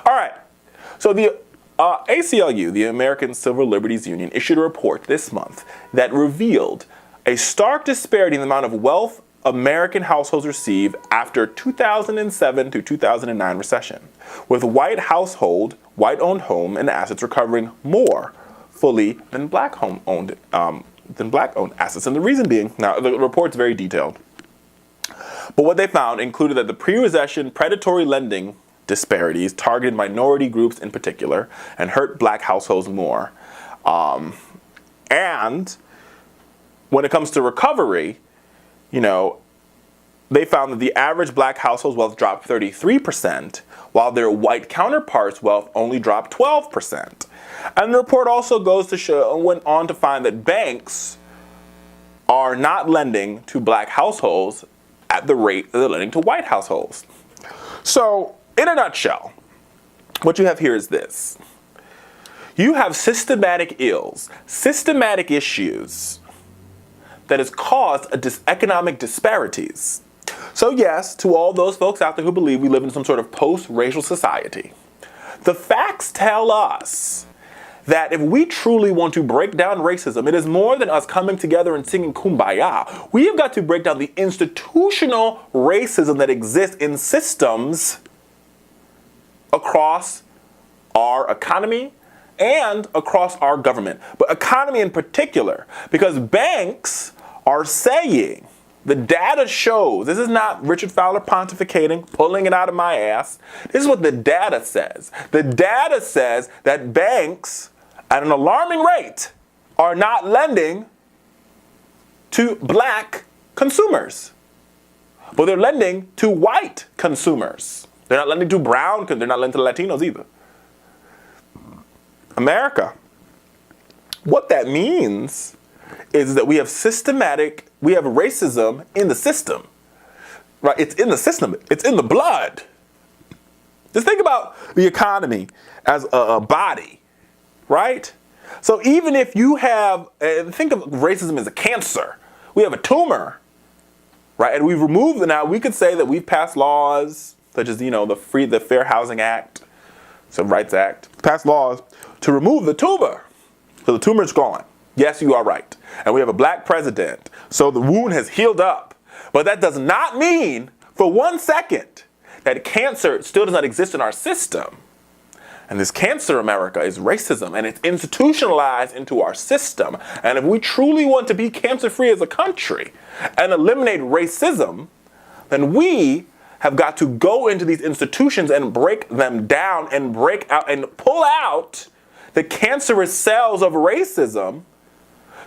All right. So the ACLU, the American Civil Liberties Union, issued a report this month that revealed a stark disparity in the amount of wealth American households receive after 2007 to 2009 recession, with white-owned home and assets recovering more fully than black-owned assets. And the reason being, now the report's very detailed, but what they found included that the pre-recession predatory lending disparities targeted minority groups in particular and hurt black households more. And when it comes to recovery, they found that the average black household's wealth dropped 33%, while their white counterparts' wealth only dropped 12%. And the report also went on to find that banks are not lending to black households at the rate that they're lending to white households. So, in a nutshell, what you have here is this. You have systematic ills, systematic issues that has caused economic disparities. So yes, to all those folks out there who believe we live in some sort of post-racial society, the facts tell us that if we truly want to break down racism, it is more than us coming together and singing Kumbaya. We have got to break down the institutional racism that exists in systems across our economy and across our government. But economy in particular, because banks are saying, the data shows, this is not Richard Fowler pontificating, pulling it out of my ass. This is what the data says. The data says that banks, at an alarming rate, are not lending to black consumers, but they're lending to white consumers. They're not lending to brown, they're not lending to Latinos either. America. What that means is that we have racism in the system, right? It's in the system. It's in the blood. Just think about the economy as a body, right? So even if you have, think of racism as a cancer. We have a tumor, right? And we've removed it. Now we could say that we've passed laws such as, the Fair Housing Act, Civil Rights Act, passed laws to remove the tumor. So the tumor's gone. Yes, you are right. And we have a black president. So the wound has healed up. But that does not mean for 1 second that cancer still does not exist in our system. And this cancer, America, is racism, and it's institutionalized into our system. And if we truly want to be cancer-free as a country and eliminate racism, then we have got to go into these institutions and break them down and break out and pull out the cancerous cells of racism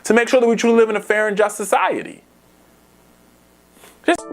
to make sure that we truly live in a fair and just society. Just